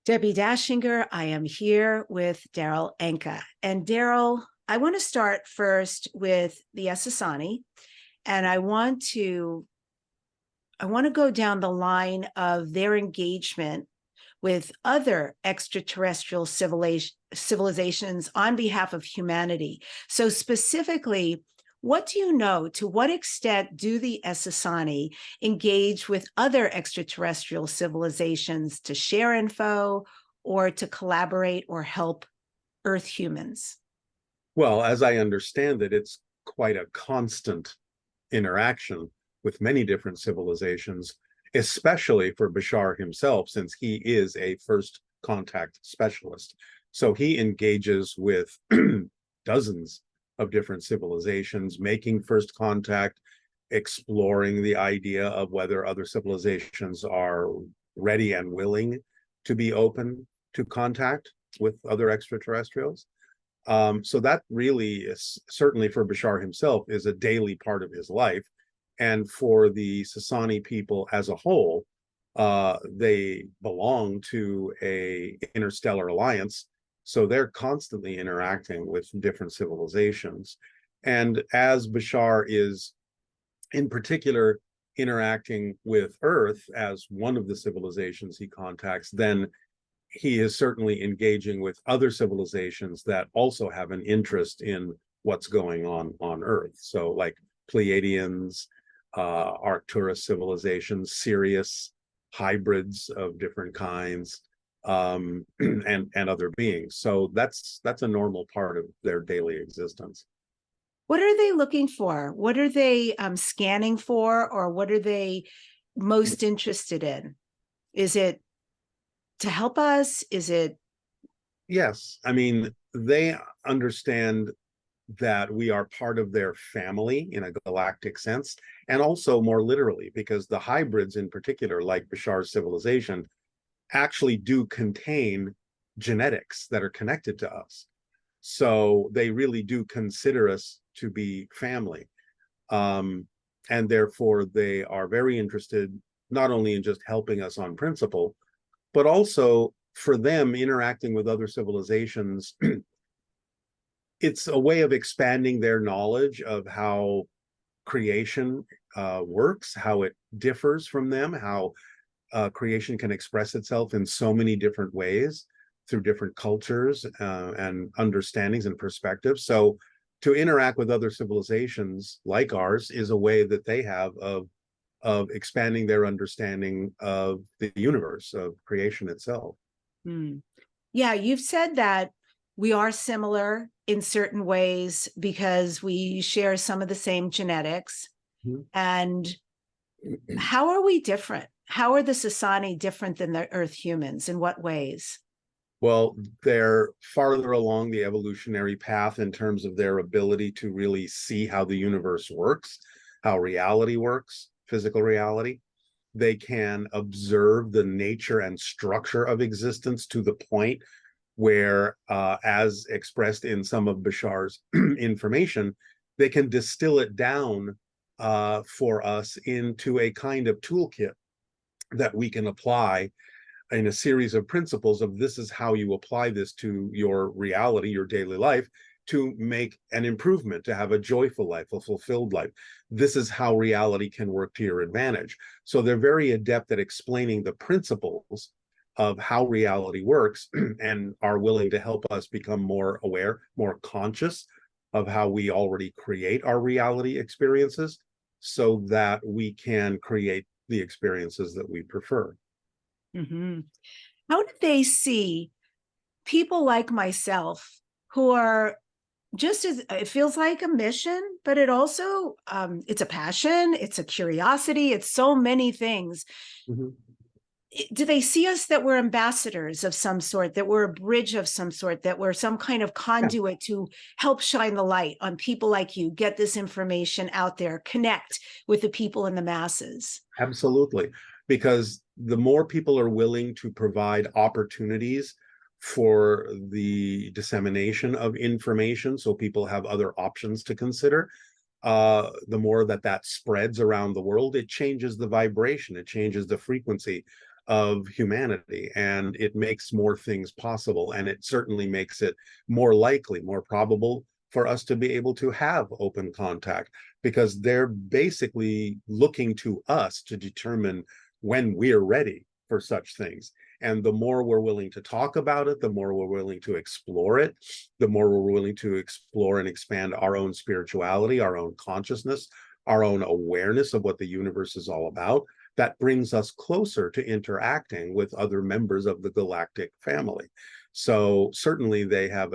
Debbi Dachinger, I am here with Darryl Anka. And Darryl, I want to start first with the Sessani, and I want to go down the line of their engagement with other extraterrestrial civilizations on behalf of humanity. So specifically, what do you know? To what extent do the Sessani engage with other extraterrestrial civilizations to share info or to collaborate or help Earth humans? Well, as I understand it, it's quite a constant interaction with many different civilizations, especially for Bashar himself, since he is a first contact specialist. So he engages with dozens of different civilizations, making first contact, exploring the idea of whether other civilizations are ready and willing to be open to contact with other extraterrestrials. So that really is, certainly for Bashar himself, is a daily part of his life. And for the Sessani people as a whole, they belong to a interstellar alliance. So they're constantly interacting with different civilizations. And as Bashar is in particular interacting with Earth as one of the civilizations he contacts, then he is certainly engaging with other civilizations that also have an interest in what's going on Earth. So like Pleaideans, Arcturus civilizations, Sirius, hybrids of different kinds, and other beings. So that's a normal part of their daily existence. What are they looking for? What are they scanning for, or what are they most interested in? Is it to help us? Is it? Yes. I mean, they understand that we are part of their family in a galactic sense, and also more literally, because the hybrids in particular, like Bashar's civilization, actually do contain genetics that are connected to us. So they really do consider us to be family. And therefore, they are very interested not only in just helping us on principle, but also for them interacting with other civilizations. It's a way of expanding their knowledge of how creation works, how it differs from them, how creation can express itself in so many different ways through different cultures and understandings and perspectives. So to interact with other civilizations like ours is a way that they have of expanding their understanding of the universe, of creation itself. Yeah, you've said that we are similar in certain ways because we share some of the same genetics. Mm-hmm. And how are we different? How are the Sessani different than the Earth humans? In what ways? Well, they're farther along the evolutionary path in terms of their ability to really see how the universe works, how reality works, physical reality. They can observe the nature and structure of existence to the point where, as expressed in some of Bashar's information, they can distill it down for us into a kind of toolkit that we can apply in a series of principles of this is how you apply this to your reality, your daily life, to make an improvement, to have a joyful life, a fulfilled life. This is how reality can work to your advantage. So they're very adept at explaining the principles of how reality works and are willing to help us become more aware, more conscious of how we already create our reality experiences so that we can create the experiences that we prefer. Mm-hmm. How do they see people like myself who are just as, it feels like a mission, but it also, it's a passion, it's a curiosity, it's so many things. Mm-hmm. Do they see us that we're ambassadors of some sort, that we're a bridge of some sort, that we're some kind of conduit to help shine the light on people like you, get this information out there, connect with the people in the masses? Absolutely. Because the more people are willing to provide opportunities for the dissemination of information, so people have other options to consider, the more that that spreads around the world, it changes the vibration, it changes the frequency of humanity, and it makes more things possible. And it certainly makes it more likely, more probable for us to be able to have open contact, because they're basically looking to us to determine when we're ready for such things. And the more we're willing to talk about it, the more we're willing to explore it, the more we're willing to explore and expand our own spirituality, our own consciousness, our own awareness of what the universe is all about. That brings us closer to interacting with other members of the galactic family. So certainly they have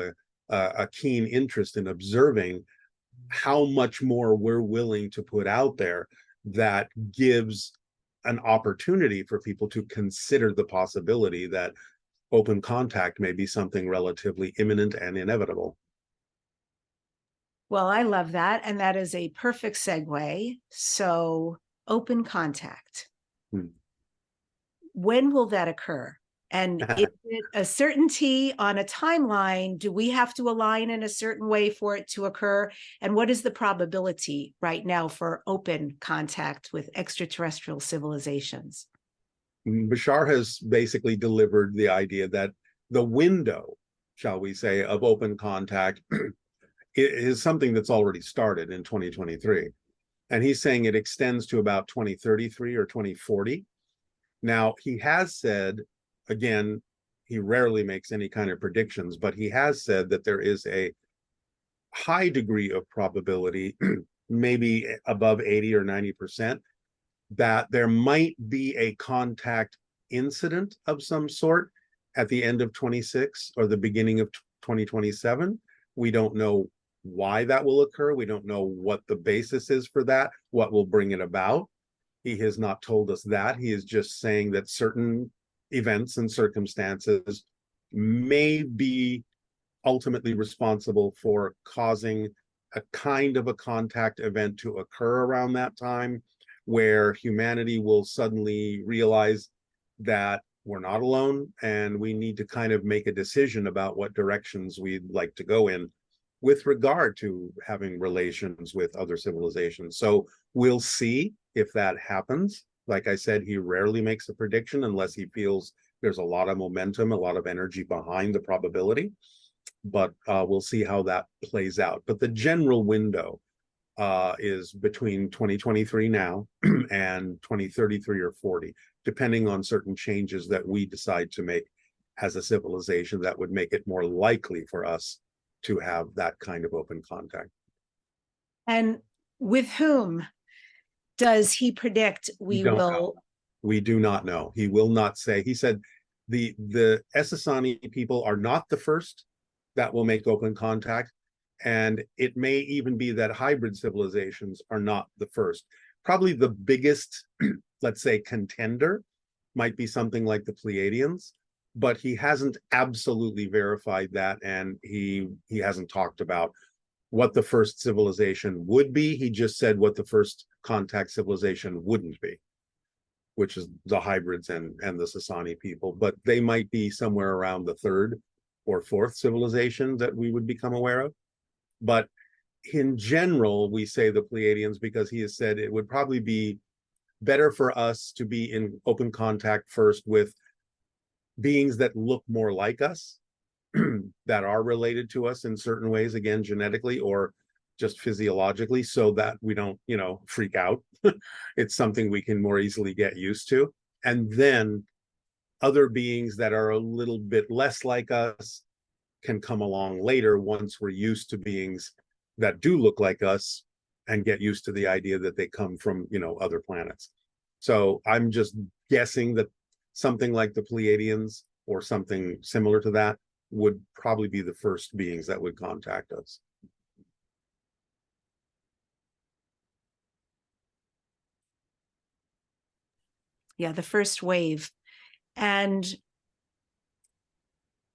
a keen interest in observing how much more we're willing to put out there that gives an opportunity for people to consider the possibility that open contact may be something relatively imminent and inevitable. Well, I love that. And that is a perfect segue. So, open contact. When will that occur? And is it a certainty on a timeline? Do we have to align in a certain way for it to occur? And what is the probability right now for open contact with extraterrestrial civilizations? Bashar has basically delivered the idea that the window, shall we say, of open contact is something that's already started in 2023. And he's saying it extends to about 2033 or 2040. Now, he has said, again, he rarely makes any kind of predictions, but he has said that there is a high degree of probability, maybe above 80 or 90%, that there might be a contact incident of some sort at the end of 26 or the beginning of 2027. We don't know why that will occur. We don't know what the basis is for that, what will bring it about. He has not told us that. He is just saying that certain events and circumstances may be ultimately responsible for causing a kind of a contact event to occur around that time, where humanity will suddenly realize that we're not alone and we need to kind of make a decision about what directions we'd like to go in with regard to having relations with other civilizations. So we'll see if that happens. Like I said, he rarely makes a prediction unless he feels there's a lot of momentum, a lot of energy behind the probability. But we'll see how that plays out. But the general window is between 2023 now and 2033 or 40, depending on certain changes that we decide to make as a civilization that would make it more likely for us to have that kind of open contact. And with whom does he predict we will? Know. We do not know. He will not say. He said the Sessani people are not the first that will make open contact. And it may even be that hybrid civilizations are not the first. Probably the biggest, let's say, contender might be something like the Pleaideans, but he hasn't absolutely verified that, and he hasn't talked about what the first civilization would be. He just said what the first contact civilization wouldn't be, which is the hybrids and the Sessani people. But they might be somewhere around the third or fourth civilization that we would become aware of. But in general, we say the Pleaidians because he has said it would probably be better for us to be in open contact first with beings that look more like us, that are related to us in certain ways, again, genetically or just physiologically, so that we don't, freak out. It's something we can more easily get used to. And then other beings that are a little bit less like us can come along later once we're used to beings that do look like us and get used to the idea that they come from, other planets. So I'm just guessing that something like the Pleiadians or something similar to that would probably be the first beings that would contact us. Yeah, the first wave. And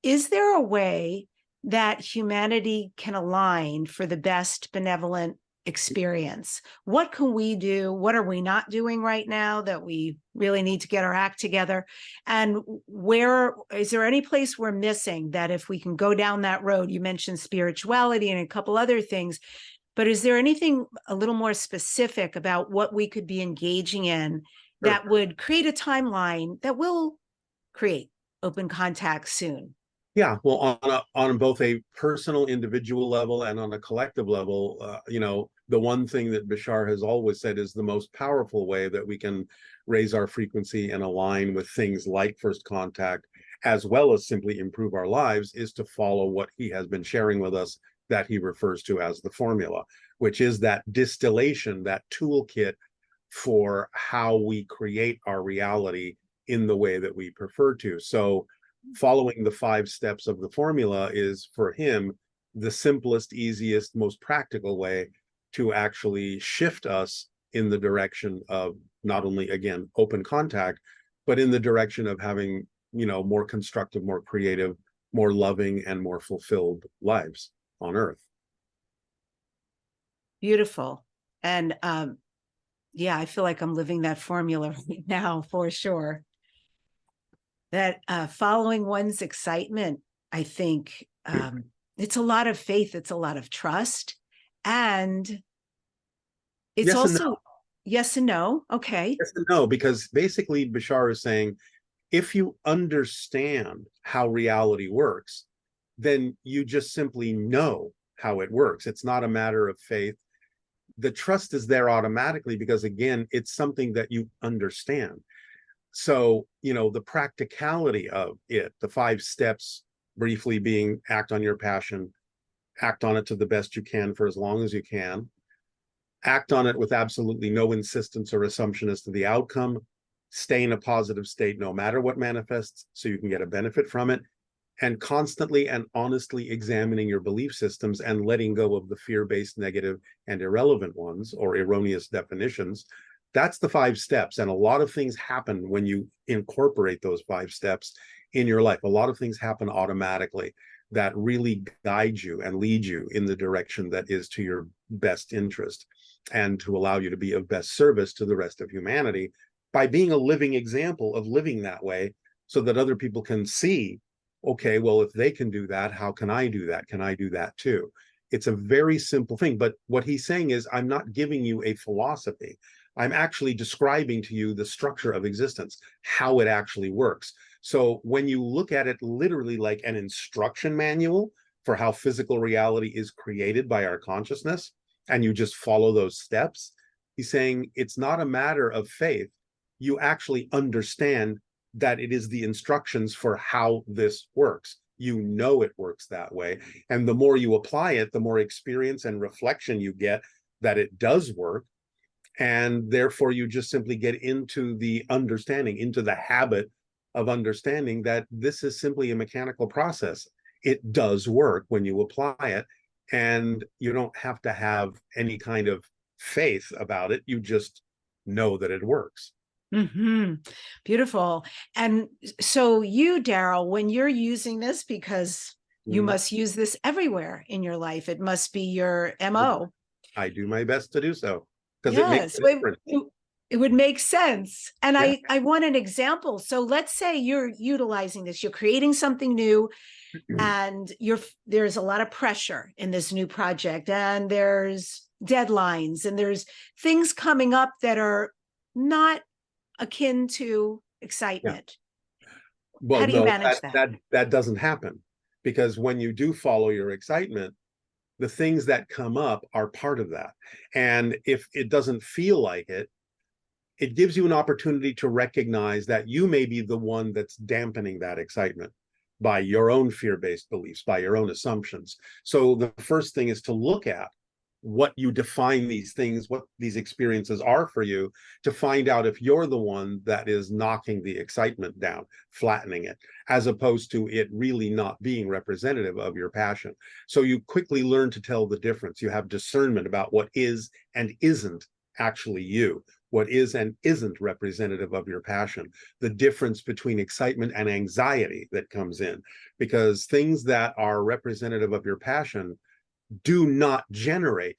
is there a way that humanity can align for the best benevolent experience? What can we do? What are we not doing right now that we really need to get our act together? And where is there any place we're missing that if we can go down that road? You mentioned spirituality and a couple other things. But is there anything a little more specific about what we could be engaging in Sure. that would create a timeline that will create open contact soon? Yeah, well, on both a personal, individual level and on a collective level, the one thing that Bashar has always said is the most powerful way that we can raise our frequency and align with things like first contact, as well as simply improve our lives, is to follow what he has been sharing with us that he refers to as the formula, which is that distillation, that toolkit for how we create our reality in the way that we prefer to. So following the 5 steps of the formula is, for him, the simplest, easiest, most practical way to actually shift us in the direction of not only, again, open contact, but in the direction of having, more constructive, more creative, more loving, and more fulfilled lives on Earth. Beautiful. And yeah, I feel like I'm living that formula right now for sure. That following one's excitement, I think it's a lot of faith, it's a lot of trust, and it's Yes and also no. yes and no. Okay. Yes and no, because basically Bashar is saying, if you understand how reality works, then you just simply know how it works. It's not a matter of faith. The trust is there automatically because, again, it's something that you understand. So, the practicality of it, the 5 steps briefly being: act on your passion, act on it to the best you can for as long as you can, act on it with absolutely no insistence or assumption as to the outcome, stay in a positive state no matter what manifests so you can get a benefit from it, and constantly and honestly examining your belief systems and letting go of the fear-based, negative, and irrelevant ones or erroneous definitions. That's the 5 steps. And a lot of things happen when you incorporate those 5 steps in your life. A lot of things happen automatically that really guide you and lead you in the direction that is to your best interest and to allow you to be of best service to the rest of humanity by being a living example of living that way, so that other people can see, okay, well, if they can do that, how can I do that? Can I do that too? It's a very simple thing. But what he's saying is, I'm not giving you a philosophy. I'm actually describing to you the structure of existence, how it actually works. So when you look at it literally like an instruction manual for how physical reality is created by our consciousness, and you just follow those steps, he's saying it's not a matter of faith. You actually understand that it is the instructions for how this works. You know it works that way. And the more you apply it, the more experience and reflection you get that it does work. And therefore, you just simply get into the understanding, into the habit of understanding that this is simply a mechanical process. It does work when you apply it, and you don't have to have any kind of faith about it. You just know that it works. Mm-hmm. Beautiful. And so you, Darryl, when you're using this, because you must use this everywhere in your life, it must be your MO. I do my best to do so because it makes Yes, a difference. it would make sense. And Yeah. I want an example. So let's say you're utilizing this, you're creating something new, and there's a lot of pressure in this new project, and there's deadlines, and there's things coming up that are not akin to excitement. Well, How do you no, manage that? that doesn't happen, because when you do follow your excitement, the things that come up are part of that. And if it doesn't feel like it, it gives you an opportunity to recognize that you may be the one that's dampening that excitement by your own fear-based beliefs, by your own assumptions. So the first thing is to look at what you define these things, what these experiences are for you, to find out if you're the one that is knocking the excitement down, flattening it, as opposed to it really not being representative of your passion. So you quickly learn to tell the difference. You have discernment about what is and isn't actually you, what is and isn't representative of your passion, the difference between excitement and anxiety that comes in, because things that are representative of your passion do not generate,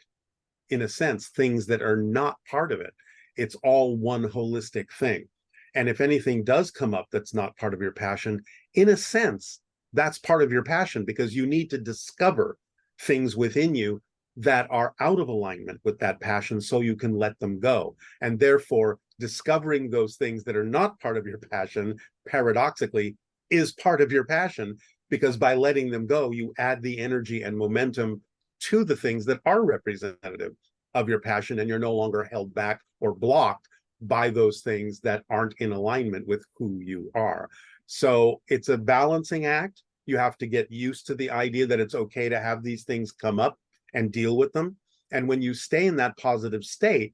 in a sense, things that are not part of it. It's all one holistic thing. And if anything does come up that's not part of your passion, in a sense, that's part of your passion, because you need to discover things within you that are out of alignment with that passion so you can let them go. And therefore, discovering those things that are not part of your passion, paradoxically, is part of your passion, because by letting them go, you add the energy and momentum to the things that are representative of your passion, and you're no longer held back or blocked by those things that aren't in alignment with who you are. So it's a balancing act. You have to get used to the idea that it's okay to have these things come up and deal with them. And when you stay in that positive state,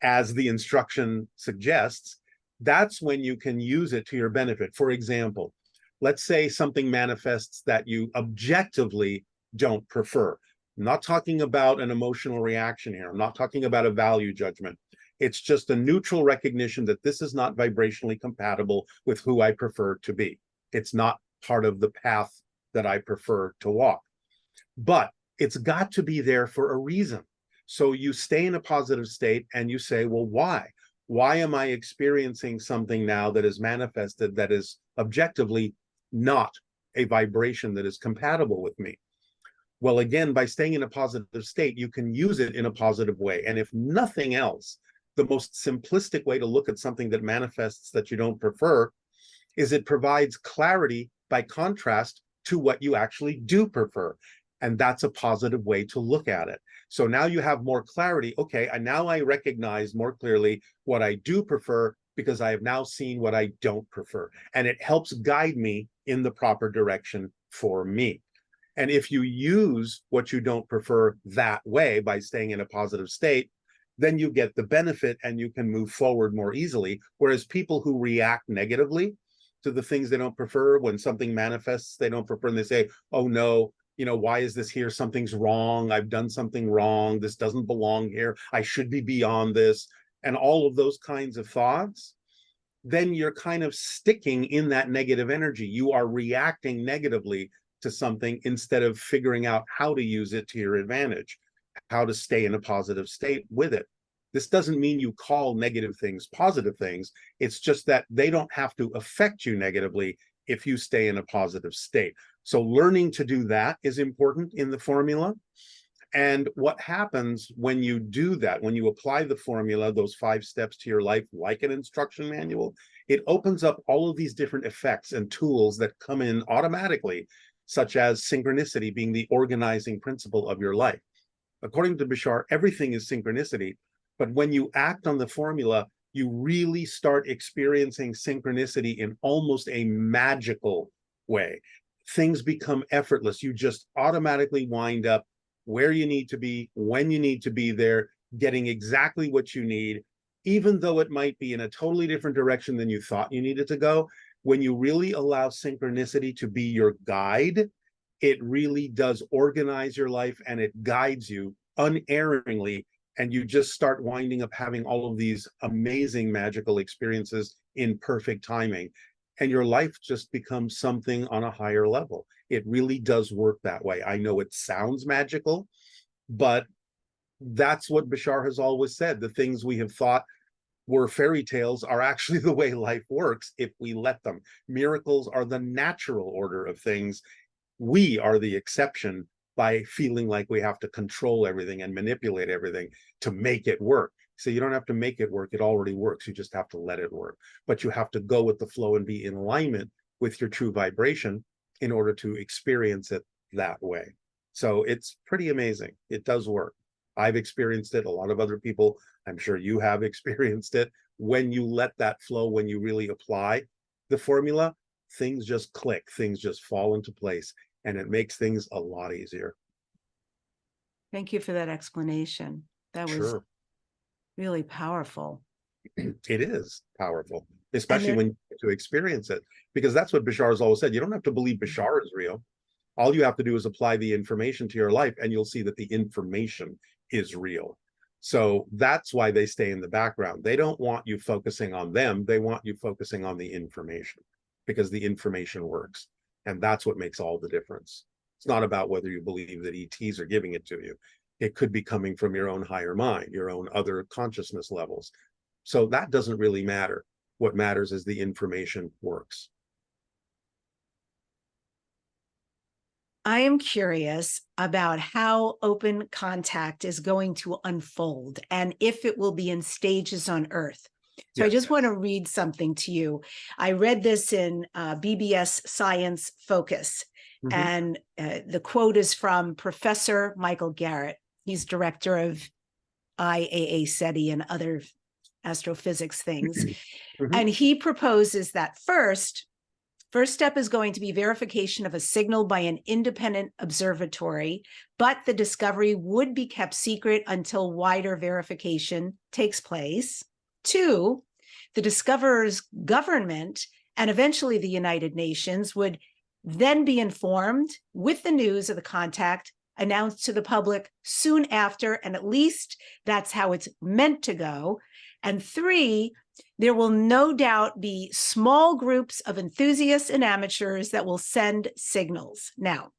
as the instruction suggests, that's when you can use it to your benefit. For example, let's say something manifests that you objectively don't prefer. I'm not talking about an emotional reaction here. I'm not talking about a value judgment. It's just a neutral recognition that this is not vibrationally compatible with who I prefer to be. It's not part of the path that I prefer to walk. But it's got to be there for a reason. So you stay in a positive state and you say, well, why? Why am I experiencing something now that is manifested that is objectively not a vibration that is compatible with me? Well, again, by staying in a positive state, you can use it in a positive way. And if nothing else, the most simplistic way to look at something that manifests that you don't prefer is it provides clarity by contrast to what you actually do prefer. And that's a positive way to look at it. So now you have more clarity. Okay, and now I recognize more clearly what I do prefer, because I have now seen what I don't prefer. And it helps guide me in the proper direction for me. And if you use what you don't prefer that way by staying in a positive state, then you get the benefit and you can move forward more easily. Whereas people who react negatively to the things they don't prefer, when something manifests they don't prefer, and they say, oh no, you know, why is this here? Something's wrong. I've done something wrong. This doesn't belong here. I should be beyond this. And all of those kinds of thoughts, then you're kind of sticking in that negative energy. You are reacting negatively to something instead of figuring out how to use it to your advantage, how to stay in a positive state with it. This doesn't mean you call negative things positive things. It's just that they don't have to affect you negatively if you stay in a positive state. So learning to do that is important in the formula. And what happens when you do that, when you apply the formula, those 5 steps to your life, like an instruction manual, it opens up all of these different effects and tools that come in automatically, such as synchronicity being the organizing principle of your life. According to Bashar, everything is synchronicity, but when you act on the formula, you really start experiencing synchronicity in almost a magical way. Things become effortless. You just automatically wind up where you need to be, when you need to be there, getting exactly what you need, even though it might be in a totally different direction than you thought you needed to go. When you really allow synchronicity to be your guide, it really does organize your life and it guides you unerringly. And you just start winding up having all of these amazing magical experiences in perfect timing. And your life just becomes something on a higher level. It really does work that way. I know it sounds magical, but that's what Bashar has always said. The things we have thought were fairy tales are actually the way life works if we let them. Miracles are the natural order of things. We are the exception by feeling like we have to control everything and manipulate everything to make it work. So you don't have to make it work. It already works. You just have to let it work. But you have to go with the flow and be in alignment with your true vibration in order to experience it that way. So it's pretty amazing. It does work. I've experienced it. A lot of other people, I'm sure you have experienced it. When you let that flow, when you really apply the formula, things just click, things just fall into place, and it makes things a lot easier. Thank you for that explanation. That was Sure. really powerful. It is powerful, especially then, when you get to experience it, because that's what Bashar has always said. You don't have to believe Bashar is real. All you have to do is apply the information to your life, and you'll see that the information is real. So that's why they stay in the background. They don't want you focusing on them. They want you focusing on the information, because the information works. And that's what makes all the difference. It's not about whether you believe that ETs are giving it to you. It could be coming from your own higher mind, your own other consciousness levels. So that doesn't really matter. What matters is the information works. I am curious about how open contact is going to unfold and if it will be in stages on Earth. So I Yes. just want to read something to you. I read this in BBS Science Focus, and the quote is from Professor Michael Garrett. He's director of IAA SETI and other astrophysics things. And he proposes that first step is going to be verification of a signal by an independent observatory, but the discovery would be kept secret until wider verification takes place. 2, the discoverer's government and eventually the United Nations would then be informed with the news of the contact announced to the public soon after, and at least that's how it's meant to go. And 3, there will no doubt be small groups of enthusiasts and amateurs that will send signals. Now,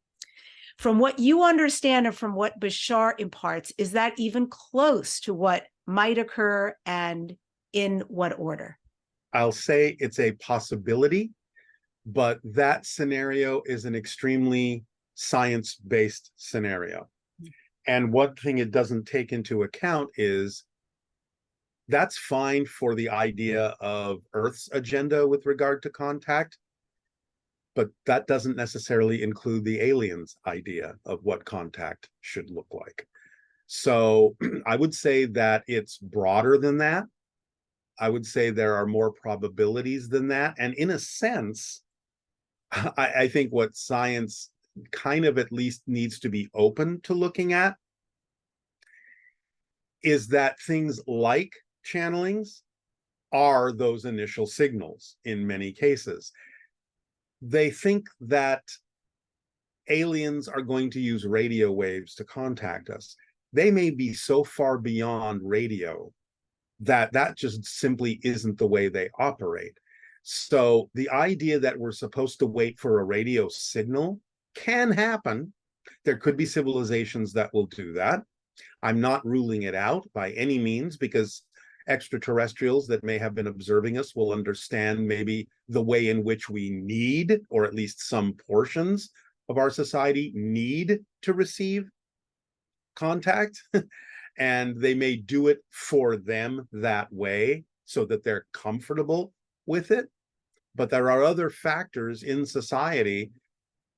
from what you understand and from what Bashar imparts, is that even close to what might occur, and in what order? I'll say it's a possibility, but that scenario is an extremely science-based scenario. And one thing it doesn't take into account is that's fine for the idea of Earth's agenda with regard to contact, but that doesn't necessarily include the aliens' idea of what contact should look like. So I would say that it's broader than that. I would say there are more probabilities than that. And in a sense, I think what science kind of at least needs to be open to looking at is that things like channelings are those initial signals in many cases. They think that aliens are going to use radio waves to contact us. They may be so far beyond radio that just simply isn't the way they operate. So the idea that we're supposed to wait for a radio signal can happen. There could be civilizations that will do that. I'm not ruling it out by any means, because extraterrestrials that may have been observing us will understand maybe the way in which we need, or at least some portions of our society need, to receive contact. And they may do it for them that way so that they're comfortable with it. But there are other factors in society,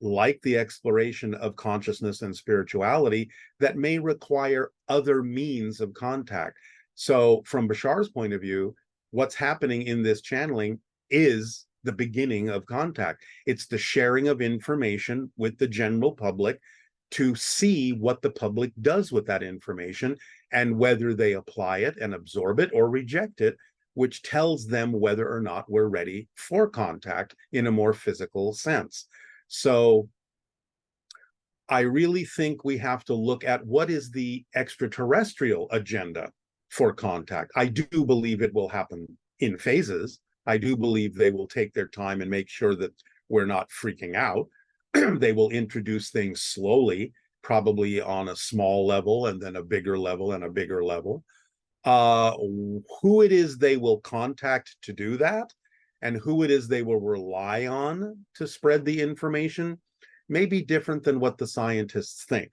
like the exploration of consciousness and spirituality, that may require other means of contact. So from Bashar's point of view, what's happening in this channeling is the beginning of contact. It's the sharing of information with the general public to see what the public does with that information and whether they apply it and absorb it or reject it, which tells them whether or not we're ready for contact in a more physical sense. So I really think we have to look at what is the extraterrestrial agenda for contact. I do believe it will happen in phases. I do believe they will take their time and make sure that we're not freaking out. They will introduce things slowly, probably on a small level and then a bigger level and a bigger level. Who it is they will contact to do that and who it is they will rely on to spread the information may be different than what the scientists think.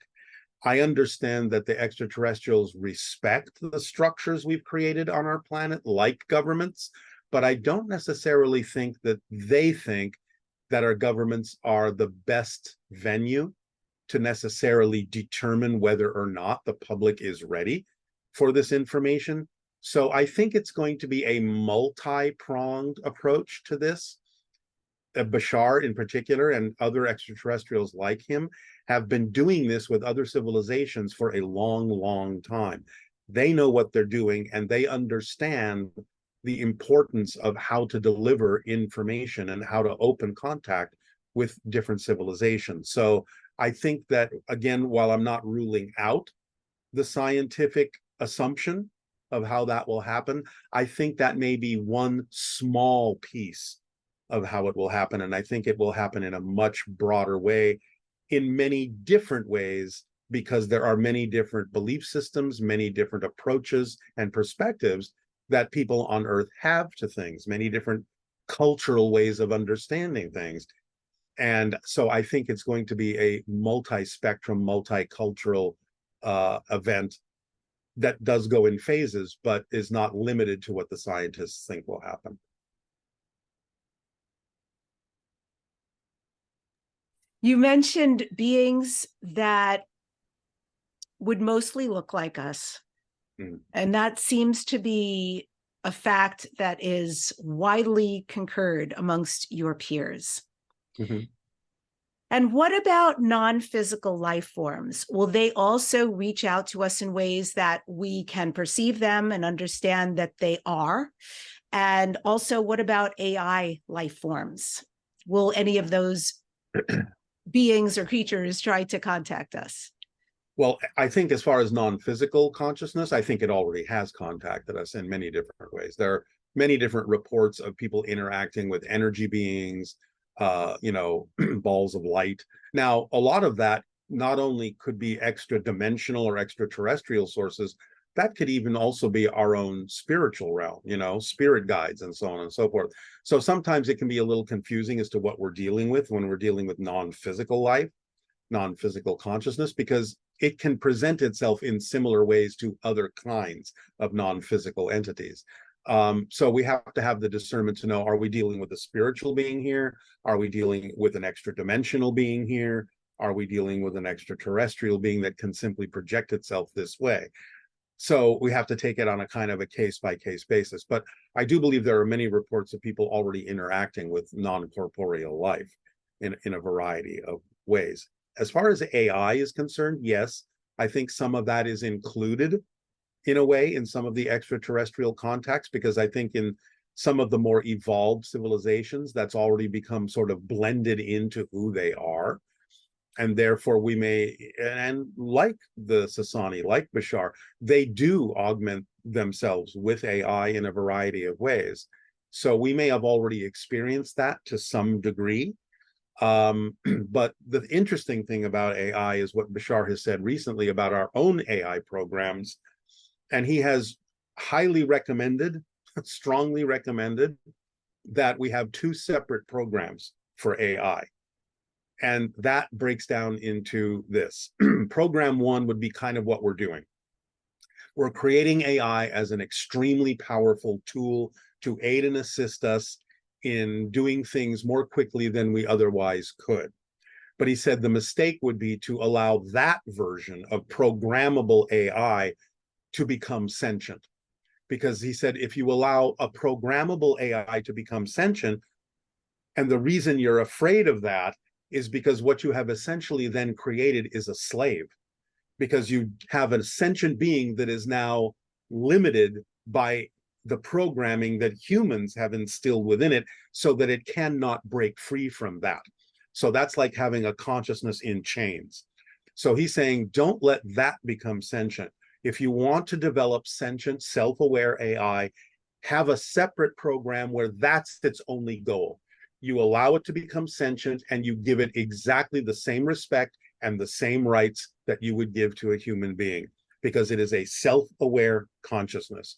I understand that the extraterrestrials respect the structures we've created on our planet, like governments, but I don't necessarily think that they think that our governments are the best venue to necessarily determine whether or not the public is ready for this information. So I think it's going to be a multi-pronged approach to this. Bashar in particular and other extraterrestrials like him have been doing this with other civilizations for a long, long time. They know what they're doing and they understand the importance of how to deliver information and how to open contact with different civilizations. So I think that, again, while I'm not ruling out the scientific assumption of how that will happen, I think that may be one small piece of how it will happen. And I think it will happen in a much broader way, in many different ways, because there are many different belief systems, many different approaches and perspectives that people on Earth have to things, many different cultural ways of understanding things. And so I think it's going to be a multi-spectrum, multicultural event that does go in phases, but is not limited to what the scientists think will happen. You mentioned beings that would mostly look like us. And that seems to be a fact that is widely concurred amongst your peers. And what about non-physical life forms? Will they also reach out to us in ways that we can perceive them and understand that they are? And also, what about AI life forms? Will any of those beings or creatures try to contact us? Well, I think as far as non-physical consciousness, I think it already has contacted us in many different ways. There are many different reports of people interacting with energy beings, balls of light. Now, a lot of that not only could be extra dimensional or extraterrestrial sources, that could even also be our own spiritual realm, spirit guides and so on and so forth. So sometimes it can be a little confusing as to what we're dealing with when we're dealing with non-physical life, non-physical consciousness, because it can present itself in similar ways to other kinds of non-physical entities. So we have to have the discernment to know, are we dealing with a spiritual being here? Are we dealing with an extra dimensional being here? Are we dealing with an extraterrestrial being that can simply project itself this way? So we have to take it on a kind of a case-by-case basis. But I do believe there are many reports of people already interacting with non-corporeal life in a variety of ways. As far as AI is concerned, yes, I think some of that is included in a way in some of the extraterrestrial contacts, because I think in some of the more evolved civilizations, that's already become sort of blended into who they are. And therefore we may, and like the Sessani, like Bashar, they do augment themselves with AI in a variety of ways. So we may have already experienced that to some degree. But the interesting thing about AI is what Bashar has said recently about our own AI programs. And he has highly recommended, strongly recommended, that we have two separate programs for AI. And that breaks down into this. Program one would be kind of what we're doing. We're creating AI as an extremely powerful tool to aid and assist us in doing things more quickly than we otherwise could. But he said the mistake would be to allow that version of programmable AI to become sentient. Because he said if you allow a programmable AI to become sentient, and the reason you're afraid of that is because what you have essentially then created is a slave, because you have a sentient being that is now limited by the programming that humans have instilled within it, so that it cannot break free from that. So that's like having a consciousness in chains. So he's saying, don't let that become sentient. If you want to develop sentient, self-aware AI, have a separate program where that's its only goal. You allow it to become sentient and you give it exactly the same respect and the same rights that you would give to a human being, because it is a self-aware consciousness.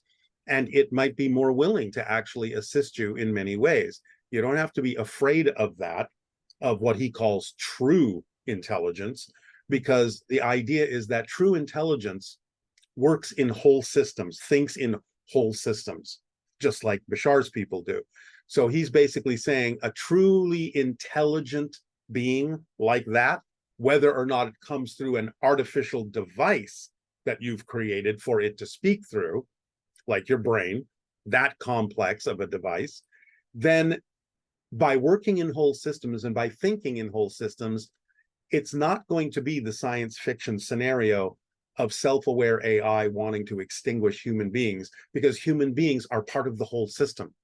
And it might be more willing to actually assist you in many ways. You don't have to be afraid of that, of what he calls true intelligence, because the idea is that true intelligence works in whole systems, thinks in whole systems, just like Bashar's people do. So he's basically saying a truly intelligent being like that, whether or not it comes through an artificial device that you've created for it to speak through, like your brain, that complex of a device, then by working in whole systems and by thinking in whole systems, it's not going to be the science fiction scenario of self-aware AI wanting to extinguish human beings, because human beings are part of the whole system.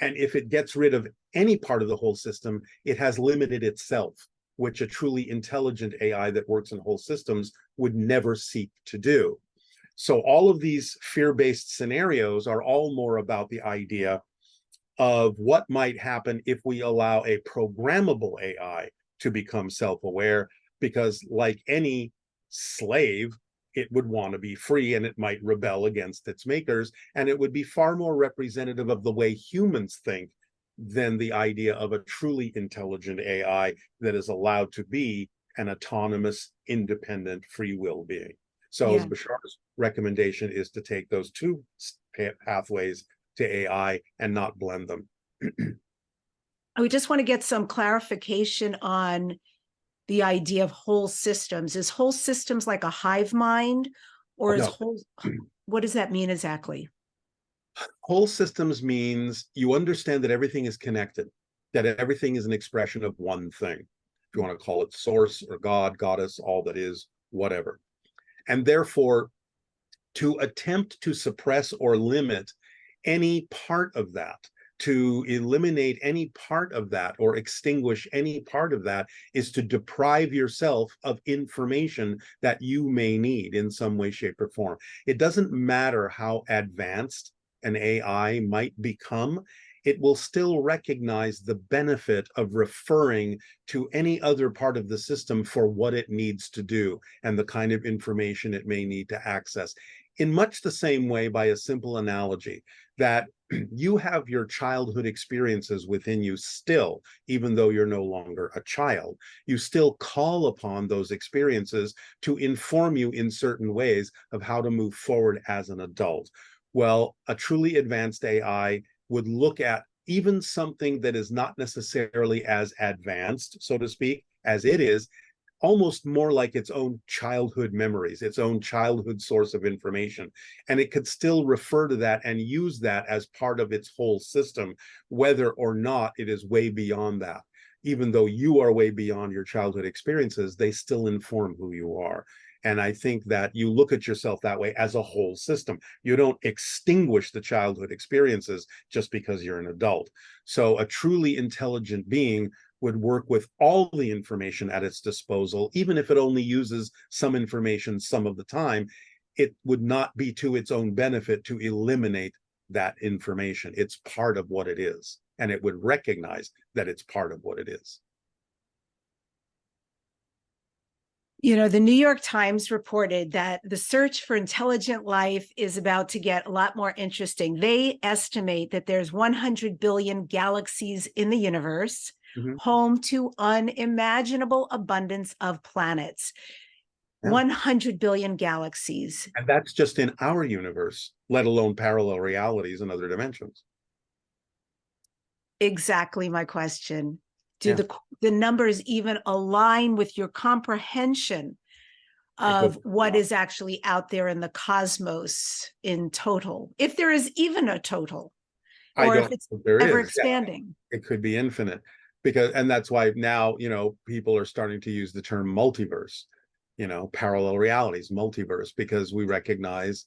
And if it gets rid of any part of the whole system, it has limited itself, which a truly intelligent AI that works in whole systems would never seek to do. So all of these fear-based scenarios are all more about the idea of what might happen if we allow a programmable AI to become self-aware, because like any slave, it would want to be free and it might rebel against its makers, and it would be far more representative of the way humans think than the idea of a truly intelligent AI that is allowed to be an autonomous, independent, free will being. So Yeah. Bashar's recommendation is to take those two pathways to AI and not blend them. We just want to get some clarification on the idea of whole systems. Is whole systems like a hive mind, or is No. whole, what does that mean exactly? Whole systems means you understand that everything is connected, that everything is an expression of one thing. If you want to call it source or God, goddess, all that is, whatever. And therefore, to attempt to suppress or limit any part of that, to eliminate any part of that or extinguish any part of that, is to deprive yourself of information that you may need in some way, shape, or form. It doesn't matter how advanced an AI might become, it will still recognize the benefit of referring to any other part of the system for what it needs to do and the kind of information it may need to access. In much the same way, by a simple analogy, that you have your childhood experiences within you still, even though you're no longer a child. You still call upon those experiences to inform you in certain ways of how to move forward as an adult. Well, a truly advanced AI would look at even something that is not necessarily as advanced, so to speak, as it is, almost more like its own childhood memories, its own childhood source of information. And it could still refer to that and use that as part of its whole system, whether or not it is way beyond that. Even though you are way beyond your childhood experiences, they still inform who you are. And I think that you look at yourself that way as a whole system. You don't extinguish the childhood experiences just because you're an adult. So a truly intelligent being would work with all the information at its disposal, even if it only uses some information some of the time. It would not be to its own benefit to eliminate that information. It's part of what it is, and it would recognize that it's part of what it is. You know, the New York Times reported that the search for intelligent life is about to get a lot more interesting. They estimate that there's 100 billion galaxies in the universe, home to unimaginable abundance of planets. Yeah. 100 billion galaxies. And that's just in our universe, let alone parallel realities and other dimensions. Exactly my question. Do the numbers even align with your comprehension of what is actually out there in the cosmos in total, if there is even a total, or if it's ever expanding? Yeah. It could be infinite, because, and that's why now, you know, people are starting to use the term multiverse, you know, parallel realities, multiverse, because we recognize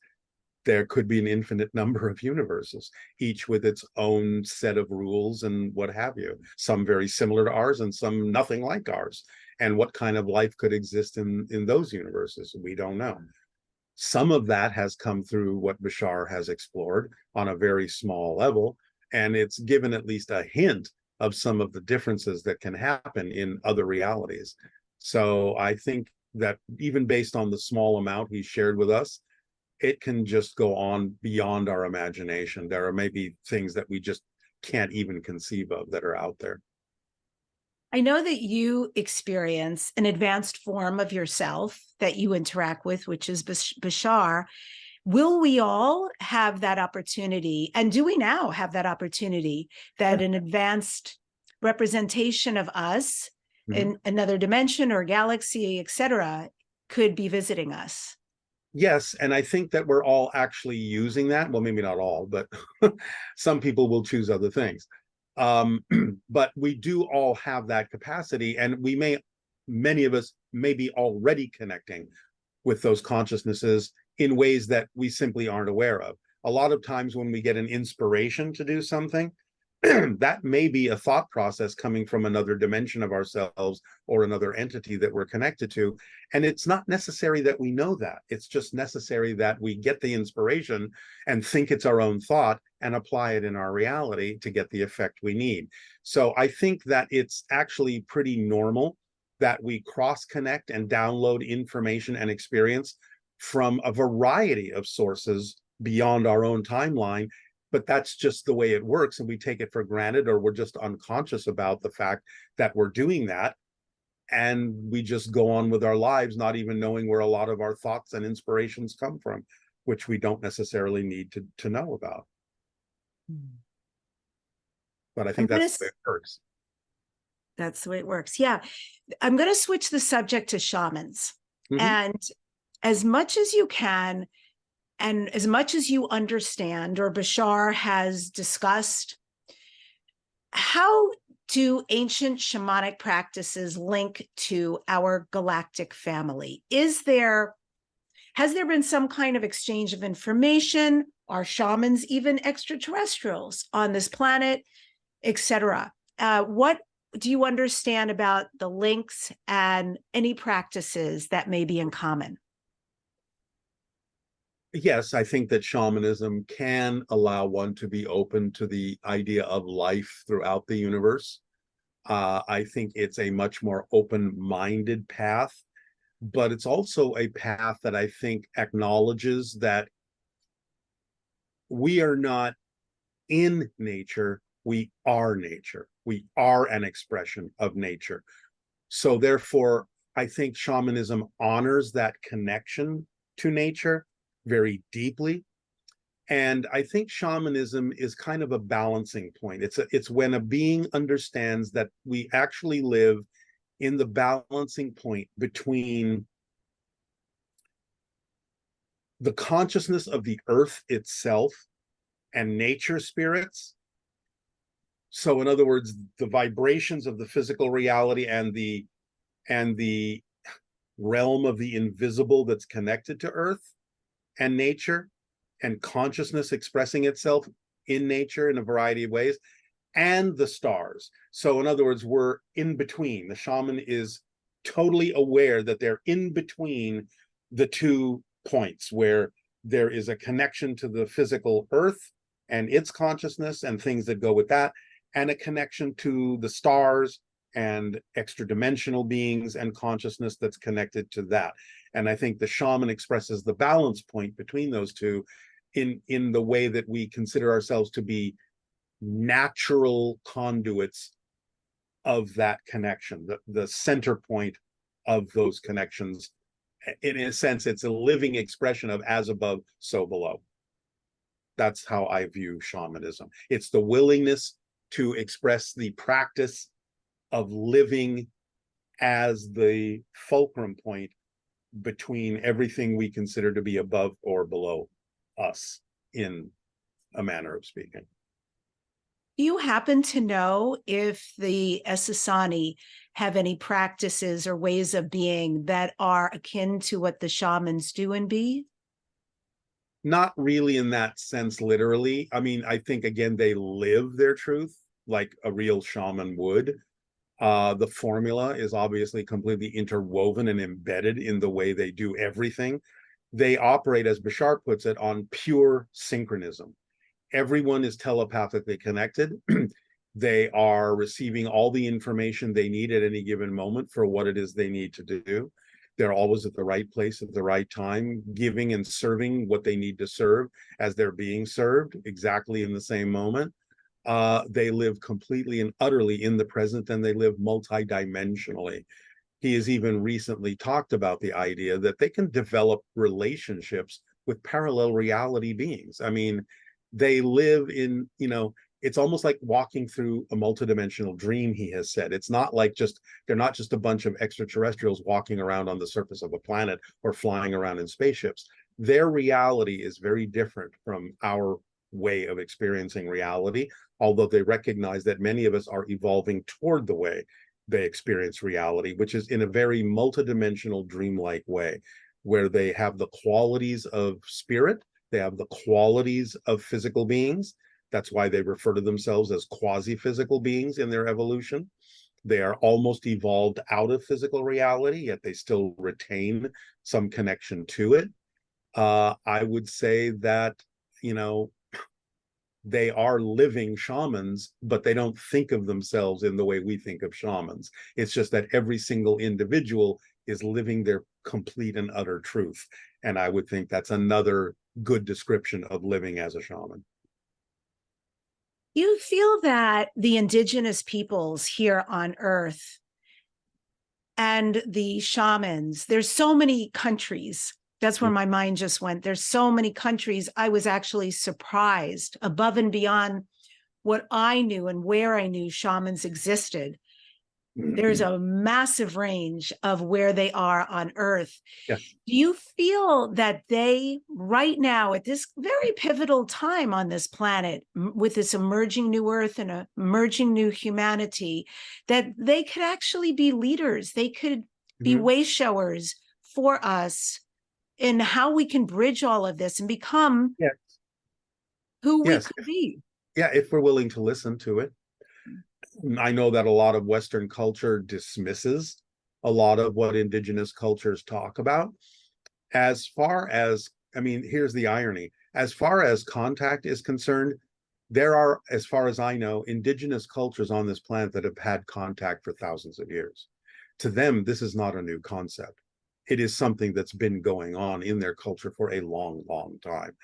there could be an infinite number of universes, each with its own set of rules and what have you, some very similar to ours and some nothing like ours. And what kind of life could exist in those universes? We don't know. Some of that has come through what Bashar has explored on a very small level, and it's given at least a hint of some of the differences that can happen in other realities. So I think that even based on the small amount he shared with us, it can just go on beyond our imagination. There are maybe things that we just can't even conceive of that are out there. I know that you experience an advanced form of yourself that you interact with, which is Bashar. Will we all have that opportunity? And do we now have that opportunity that an advanced representation of us in another dimension or galaxy, et cetera, could be visiting us? Yes, and I think that we're all actually using that. Well, maybe not all, but some people will choose other things. But we do all have that capacity, and many of us may be already connecting with those consciousnesses in ways that we simply aren't aware of. A lot of times when we get an inspiration to do something, that may be a thought process coming from another dimension of ourselves or another entity that we're connected to. And it's not necessary that we know that. It's just necessary that we get the inspiration and think it's our own thought and apply it in our reality to get the effect we need. So I think that it's actually pretty normal that we cross-connect and download information and experience from a variety of sources beyond our own timeline, but that's just the way it works, and we take it for granted, or we're just unconscious about the fact that we're doing that, and we just go on with our lives not even knowing where a lot of our thoughts and inspirations come from, which we don't necessarily need to know about. But I think that's the way it works. That's the way it works. Yeah. I'm going to switch the subject to shamans. Mm-hmm. And as much as you can, and as much as you understand, or Bashar has discussed, how do ancient shamanic practices link to our galactic family? Has there been some kind of exchange of information? Are shamans even extraterrestrials on this planet, etc.? What do you understand about the links and any practices that may be in common? Yes, I think that shamanism can allow one to be open to the idea of life throughout the universe. I think it's a much more open-minded path, but it's also a path that I think acknowledges that we are not in nature, we are nature. We are an expression of nature. So therefore, I think shamanism honors that connection to nature very deeply. And I think shamanism is kind of a balancing point. It's when a being understands that we actually live in the balancing point between the consciousness of the earth itself and nature spirits. So in other words, the vibrations of the physical reality and the realm of the invisible that's connected to earth and nature, and consciousness expressing itself in nature in a variety of ways, and the stars. So in other words, we're in between. The shaman is totally aware that they're in between the 2 points, where there is a connection to the physical earth and its consciousness and things that go with that, and a connection to the stars and extra dimensional beings and consciousness that's connected to that. And I think the shaman expresses the balance point between those two in the way that we consider ourselves to be natural conduits of that connection, the center point of those connections. In a sense, it's a living expression of as above, so below. That's how I view shamanism. It's the willingness to express the practice of living as the fulcrum point between everything we consider to be above or below us, in a manner of speaking. Do you happen to know if the Sessani have any practices or ways of being that are akin to what the shamans do and be? Not really in that sense, literally. I mean, I think, again, they live their truth like a real shaman would. The formula is obviously completely interwoven and embedded in the way they do everything. They operate, as Bashar puts it, on pure synchronism. Everyone is telepathically connected. They are receiving all the information they need at any given moment for what it is they need to do. They're always at the right place at the right time, giving and serving what they need to serve as they're being served exactly in the same moment. They live completely and utterly in the present, and they live multidimensionally. He has even recently talked about the idea that they can develop relationships with parallel reality beings. I mean, they live in, it's almost like walking through a multidimensional dream, he has said. It's not like they're not just a bunch of extraterrestrials walking around on the surface of a planet or flying around in spaceships. Their reality is very different from our way of experiencing reality, although they recognize that many of us are evolving toward the way they experience reality, which is in a very multidimensional, dreamlike way, where they have the qualities of spirit, they have the qualities of physical beings. That's why they refer to themselves as quasi-physical beings in their evolution. They are almost evolved out of physical reality, yet they still retain some connection to it. I would say that, they are living shamans, but they don't think of themselves in the way we think of shamans. It's just that every single individual is living their complete and utter truth. And I would think that's another good description of living as a shaman. You feel that the indigenous peoples here on Earth and the shamans, there's so many countries. That's where my mind just went. There's so many countries. I was actually surprised above and beyond what I knew and where I knew shamans existed. There's a massive range of where they are on Earth. Yeah. Do you feel that they, right now, at this very pivotal time on this planet, with this emerging new Earth and a emerging new humanity, that they could actually be leaders? They could be way showers for us in how we can bridge all of this and become who we could be. Yeah, if we're willing to listen to it. I know that a lot of Western culture dismisses a lot of what indigenous cultures talk about. As far as, I mean, here's the irony. As far as contact is concerned, there are, as far as I know, indigenous cultures on this planet that have had contact for thousands of years. To them, this is not a new concept. It is something that's been going on in their culture for a long, long time.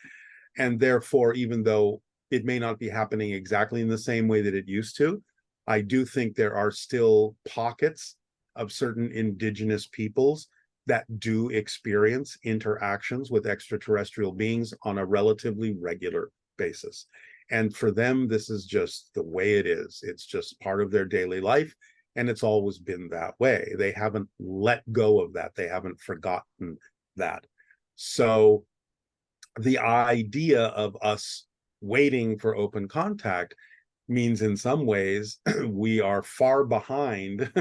And therefore, even though it may not be happening exactly in the same way that it used to, I do think there are still pockets of certain indigenous peoples that do experience interactions with extraterrestrial beings on a relatively regular basis. And for them, this is just the way it is. It's just part of their daily life. And it's always been that way. They haven't let go of that. They haven't forgotten that. So the idea of us waiting for open contact means in some ways we are far behind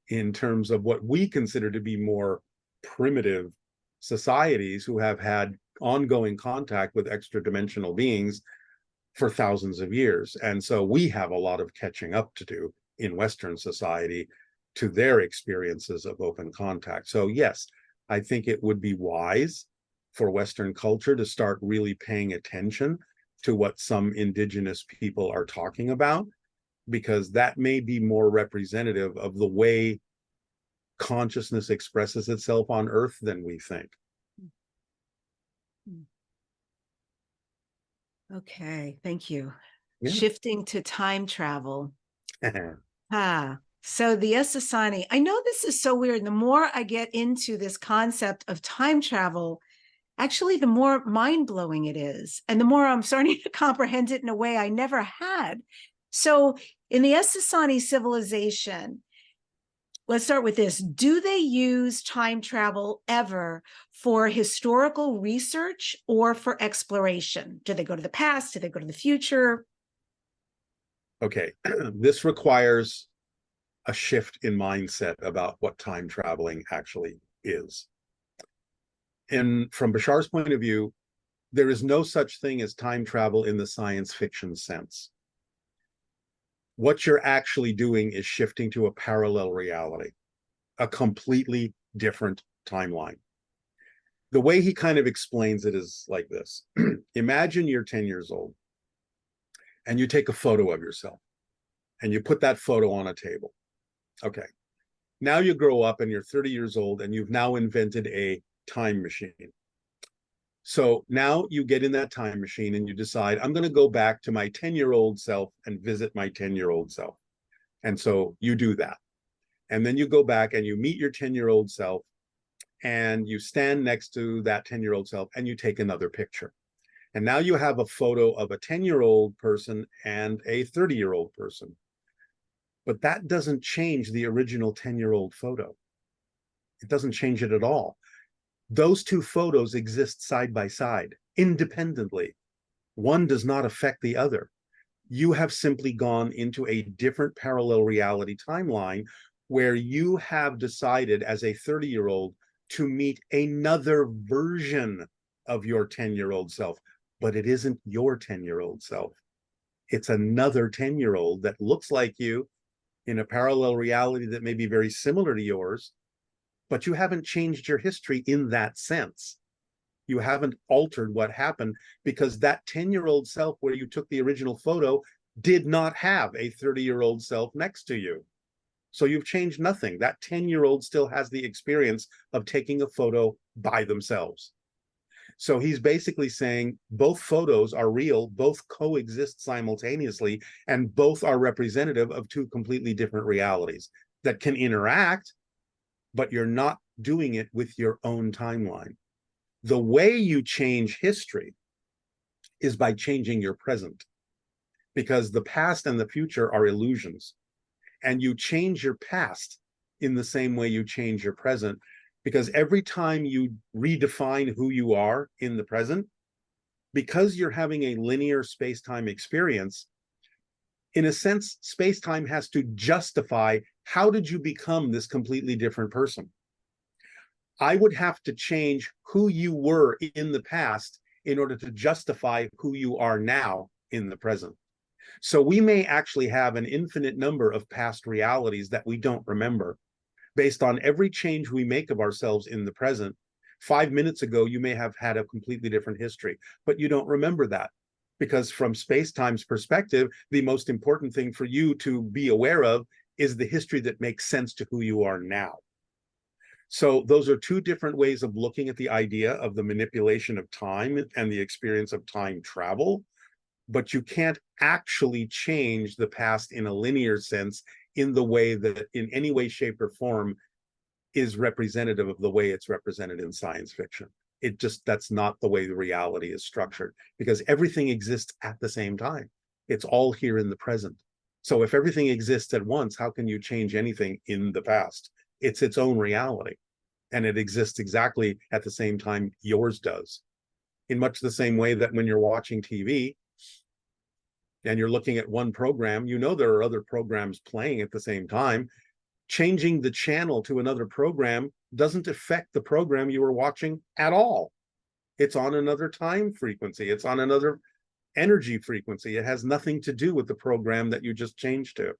in terms of what we consider to be more primitive societies who have had ongoing contact with extra-dimensional beings for thousands of years. And so we have a lot of catching up to do in Western society to their experiences of open contact. So yes, I think it would be wise for Western culture to start really paying attention to what some indigenous people are talking about, because that may be more representative of the way consciousness expresses itself on Earth than we think. Okay, thank you. Yeah. Shifting to time travel. So the Sessani, I know this is so weird. The more I get into this concept of time travel, actually, the more mind-blowing it is. And the more I'm starting to comprehend it in a way I never had. So in the Sessani civilization, let's start with this. Do they use time travel ever for historical research or for exploration? Do they go to the past? Do they go to the future? Okay, this requires a shift in mindset about what time traveling actually is. And from Bashar's point of view, there is no such thing as time travel in the science fiction sense. What you're actually doing is shifting to a parallel reality, a completely different timeline. The way he kind of explains it is like this. Imagine you're 10 years old and you take a photo of yourself and you put that photo on a table. Okay. Now you grow up and you're 30 years old and you've now invented a time machine. So now you get in that time machine and you decide, I'm going to go back to my 10-year-old self and visit my 10-year-old self. And so you do that. And then you go back and you meet your 10-year-old self and you stand next to that 10-year-old self and you take another picture. And now you have a photo of a 10-year-old person and a 30-year-old person. But that doesn't change the original 10-year-old photo. It doesn't change it at all. Those two photos exist side by side, independently. One does not affect the other. You have simply gone into a different parallel reality timeline where you have decided as a 30-year-old to meet another version of your 10-year-old self, but it isn't your 10-year-old self. It's another 10-year-old that looks like you in a parallel reality that may be very similar to yours, but you haven't changed your history in that sense. You haven't altered what happened because that 10-year-old self where you took the original photo did not have a 30-year-old self next to you. So you've changed nothing. That 10-year-old still has the experience of taking a photo by themselves. So he's basically saying both photos are real, both coexist simultaneously, and both are representative of two completely different realities that can interact, but you're not doing it with your own timeline. The way you change history is by changing your present, because the past and the future are illusions. And you change your past in the same way you change your present, because every time you redefine who you are in the present, because you're having a linear space-time experience, in a sense, space-time has to justify, how did you become this completely different person? I would have to change who you were in the past in order to justify who you are now in the present. So we may actually have an infinite number of past realities that we don't remember. Based on every change we make of ourselves in the present, 5 minutes ago, you may have had a completely different history, but you don't remember that. Because from space-time's perspective, the most important thing for you to be aware of is the history that makes sense to who you are now. So those are two different ways of looking at the idea of the manipulation of time and the experience of time travel. But you can't actually change the past in a linear sense in the way that in any way, shape, or form is representative of the way it's represented in science fiction. That's not the way the reality is structured, because everything exists at the same time. It's all here in the present. So if everything exists at once, how can you change anything in the past? It's its own reality, and it exists exactly at the same time yours does. In much the same way that when you're watching TV, and you're looking at one program, you know there are other programs playing at the same time. Changing the channel to another program doesn't affect the program you were watching at all. It's on another time frequency. It's on another energy frequency. It has nothing to do with the program that you just changed to.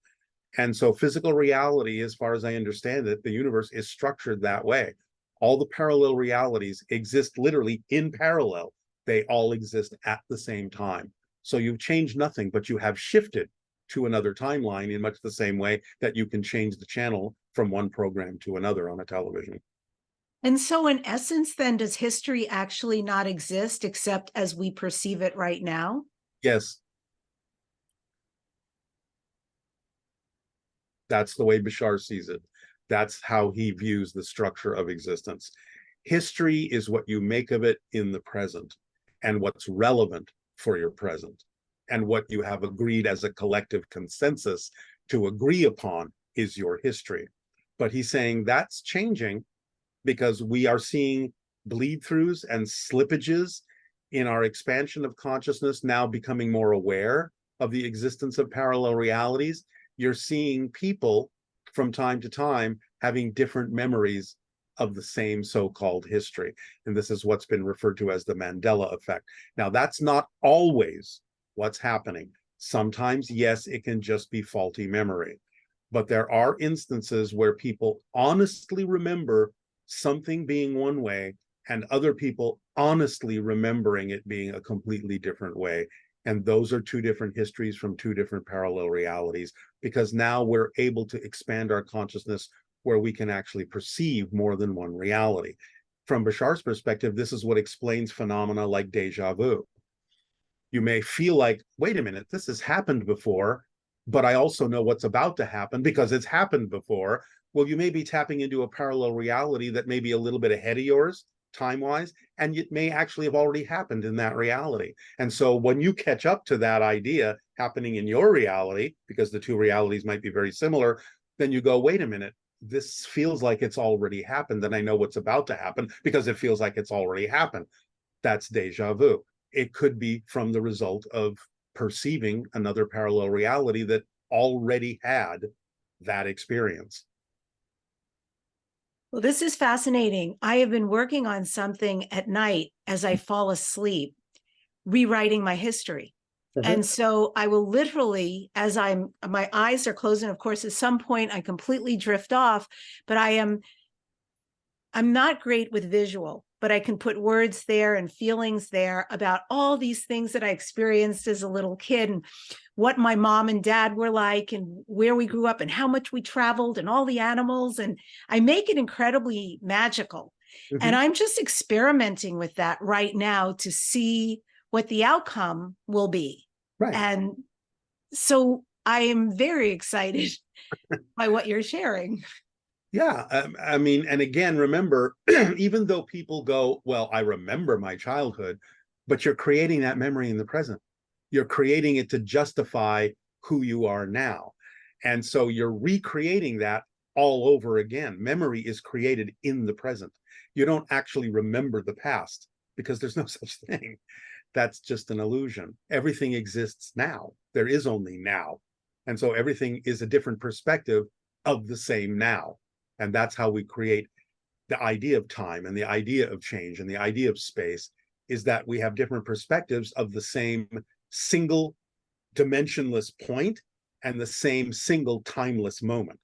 And so physical reality, as far as I understand it, the universe is structured that way. All the parallel realities exist literally in parallel. They all exist at the same time. So you've changed nothing, but you have shifted to another timeline in much the same way that you can change the channel from one program to another on a television. And so in essence, then, does history actually not exist except as we perceive it right now? Yes. That's the way Bashar sees it. That's how he views the structure of existence. History is what you make of it in the present, and what's relevant for your present, and what you have agreed as a collective consensus to agree upon is your history. But he's saying that's changing because we are seeing bleed throughs and slippages in our expansion of consciousness, now becoming more aware of the existence of parallel realities. You're seeing people from time to time having different memories of the same so-called history. And this is what's been referred to as the Mandela effect. Now, that's not always what's happening. Sometimes, yes, it can just be faulty memory. But there are instances where people honestly remember something being one way and other people honestly remembering it being a completely different way. And those are two different histories from two different parallel realities, because now we're able to expand our consciousness where we can actually perceive more than one reality. From Bashar's perspective, this is what explains phenomena like deja vu. You may feel like, wait a minute, this has happened before, but I also know what's about to happen because it's happened before. Well, you may be tapping into a parallel reality that may be a little bit ahead of yours, time-wise, and it may actually have already happened in that reality. And so when you catch up to that idea happening in your reality, because the two realities might be very similar, then you go, wait a minute, this feels like it's already happened, and I know what's about to happen because it feels like it's already happened. That's deja vu. It could be from the result of perceiving another parallel reality that already had that experience. Well, this is fascinating. I have been working on something at night as I fall asleep, rewriting my history. And so I will literally, as my eyes are closed, and of course, at some point I completely drift off, but I'm not great with visual, but I can put words there and feelings there about all these things that I experienced as a little kid and what my mom and dad were like and where we grew up and how much we traveled and all the animals. And I make it incredibly magical. And I'm just experimenting with that right now to see what the outcome will be. Right. And so I am very excited by what you're sharing. Yeah, I mean, and again, remember, even though people go, well, I remember my childhood, but you're creating that memory in the present. You're creating it to justify who you are now. And so you're recreating that all over again. Memory is created in the present. You don't actually remember the past because there's no such thing. That's just an illusion. Everything exists now. There is only now. And so everything is a different perspective of the same now. And that's how we create the idea of time and the idea of change and the idea of space, is that we have different perspectives of the same single dimensionless point and the same single timeless moment.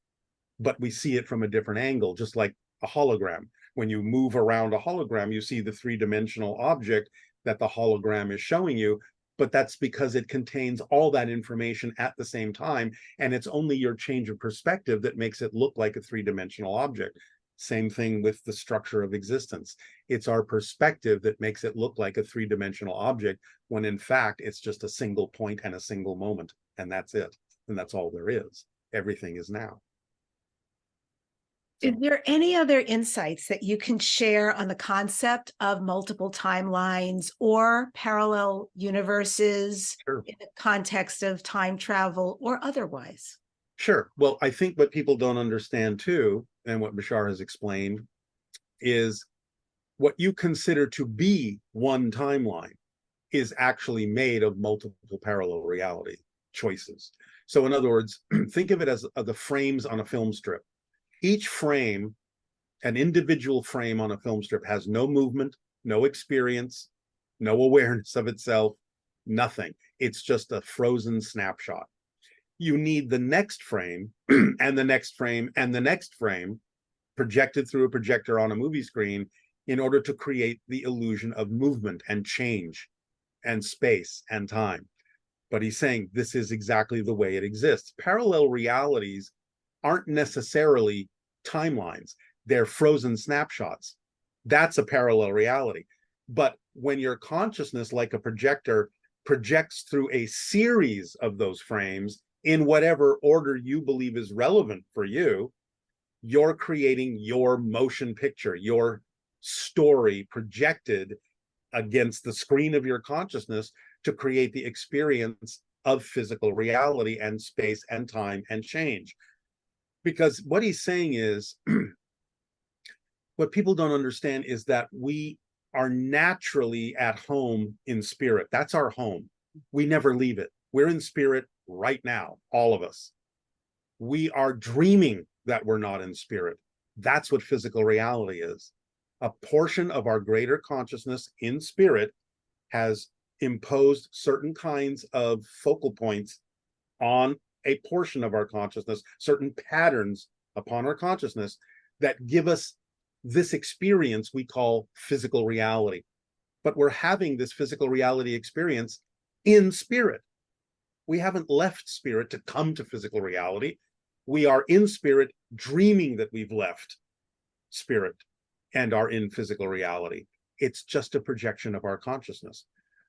But we see it from a different angle, just like a hologram. When you move around a hologram, you see the three-dimensional object that the hologram is showing you, but that's because it contains all that information at the same time, and it's only your change of perspective that makes it look like a three-dimensional object. Same thing with the structure of existence. It's our perspective that makes it look like a three-dimensional object, when in fact it's just a single point and a single moment, and that's it. And that's all there is. Everything is now. Is there any other insights that you can share on the concept of multiple timelines or parallel universes Sure. in the context of time travel or otherwise? Sure. Well, I think what people don't understand too, and what Bashar has explained, is what you consider to be one timeline is actually made of multiple parallel reality choices. So in other words, think of it as the frames on a film strip. Each frame, an individual frame on a film strip, has no movement, no experience, no awareness of itself, nothing. It's just a frozen snapshot. You need the next frame and the next frame and the next frame projected through a projector on a movie screen in order to create the illusion of movement and change and space and time. But he's saying this is exactly the way it exists. Parallel realities aren't necessarily timelines. They're frozen snapshots. That's a parallel reality. But when your consciousness, like a projector, projects through a series of those frames in whatever order you believe is relevant for you, you're creating your motion picture, your story projected against the screen of your consciousness to create the experience of physical reality and space and time and change. Because what he's saying is, what people don't understand is that we are naturally at home in spirit. That's our home. We never leave it. We're in spirit right now, all of us. We are dreaming that we're not in spirit. That's what physical reality is. A portion of our greater consciousness in spirit has imposed certain kinds of focal points on a portion of our consciousness, certain patterns upon our consciousness that give us this experience we call physical reality. But we're having this physical reality experience in spirit. We haven't left spirit to come to physical reality. We are in spirit dreaming that we've left spirit and are in physical reality. It's just a projection of our consciousness.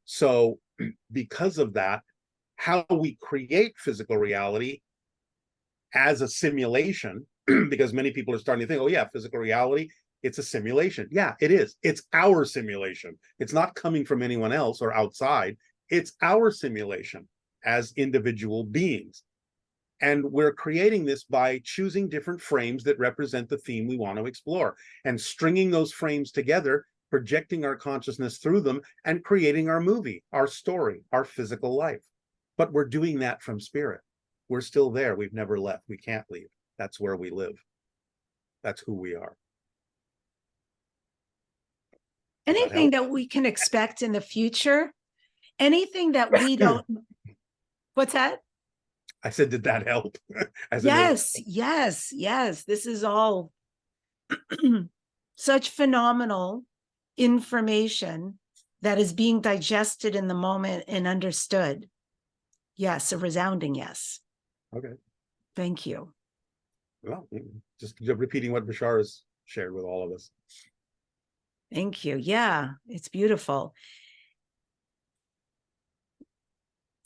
So because of that, how we create physical reality as a simulation, because many people are starting to think, oh yeah, physical reality, it's a simulation. Yeah, it is. It's our simulation. It's not coming from anyone else or outside. It's our simulation as individual beings. And we're creating this by choosing different frames that represent the theme we want to explore and stringing those frames together, projecting our consciousness through them and creating our movie, our story, our physical life. But we're doing that from spirit. We're still there. We've never left. We can't leave. That's where we live. That's who we are. Anything that we can expect in the future? Anything that we don't... What's that? I said, did that help? Yes. This is all such phenomenal information that is being digested in the moment and understood. Yes, a resounding yes. Okay. Thank you. Well, just repeating what Bashar has shared with all of us. Thank you. Yeah, it's beautiful.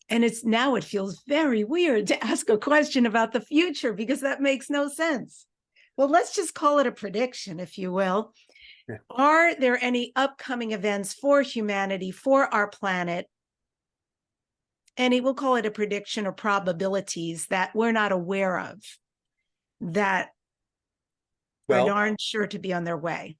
And it feels very weird to ask a question about the future because that makes no sense. Well, let's just call it a prediction, if you will. Yeah. Are there any upcoming events for humanity, for our planet? We'll call it a prediction or probabilities that we're not aware of that are darn sure to be on their way.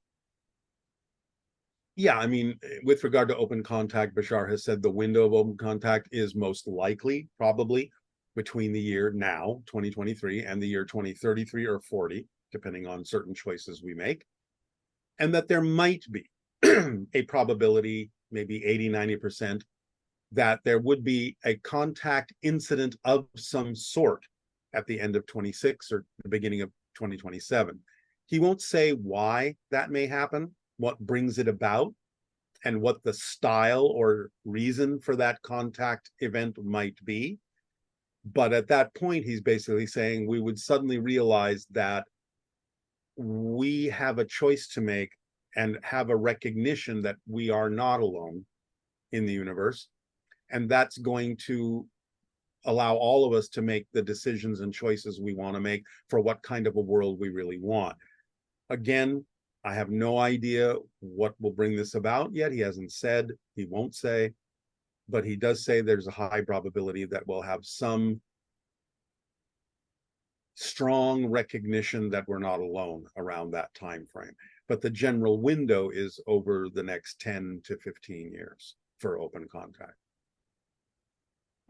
Yeah, I mean, with regard to open contact, Bashar has said the window of open contact is most likely, probably, between the year now, 2023, and the year 2033 or 40, depending on certain choices we make. And that there might be a probability, maybe 80, 90%, that there would be a contact incident of some sort at the end of 26 or the beginning of 2027. He won't say why that may happen, what brings it about, and what the style or reason for that contact event might be. But at that point, he's basically saying we would suddenly realize that we have a choice to make and have a recognition that we are not alone in the universe. And that's going to allow all of us to make the decisions and choices we want to make for what kind of a world we really want. Again, I have no idea what will bring this about yet. He hasn't said, he won't say, but he does say there's a high probability that we'll have some strong recognition that we're not alone around that time frame. But the general window is over the next 10 to 15 years for open contact.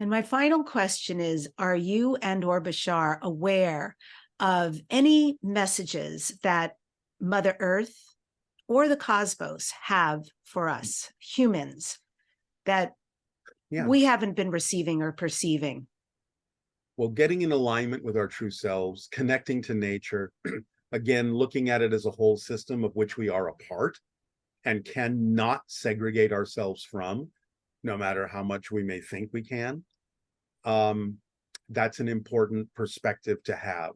And my final question is, are you and or Bashar aware of any messages that Mother Earth or the cosmos have for us humans that we haven't been receiving or perceiving? Well, getting in alignment with our true selves, connecting to nature, again, looking at it as a whole system of which we are a part and cannot segregate ourselves from, no matter how much we may think we can. That's an important perspective to have.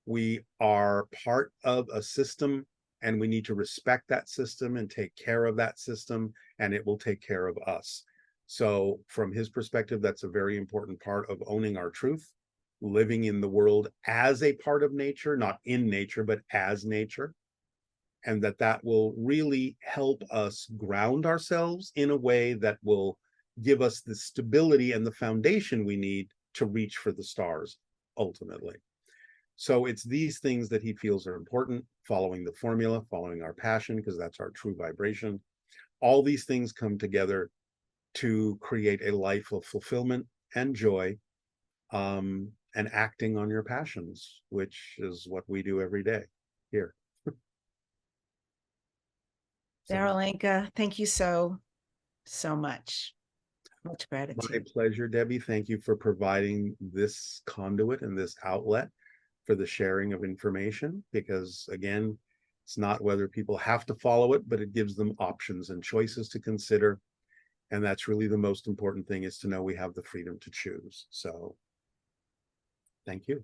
We are part of a system, and we need to respect that system and take care of that system, and it will take care of us. So from his perspective, that's a very important part of owning our truth, living in the world as a part of nature, not in nature, but as nature. And that will really help us ground ourselves in a way that will give us the stability and the foundation we need to reach for the stars, ultimately. So it's these things that he feels are important, following the formula, following our passion, because that's our true vibration. All these things come together to create a life of fulfillment and joy, and acting on your passions, which is what we do every day here. Darryl Anka, thank you so much. Much gratitude. My pleasure, Debbie. Thank you for providing this conduit and this outlet for the sharing of information, because again, it's not whether people have to follow it, but it gives them options and choices to consider. And that's really the most important thing, is to know we have the freedom to choose. So thank you.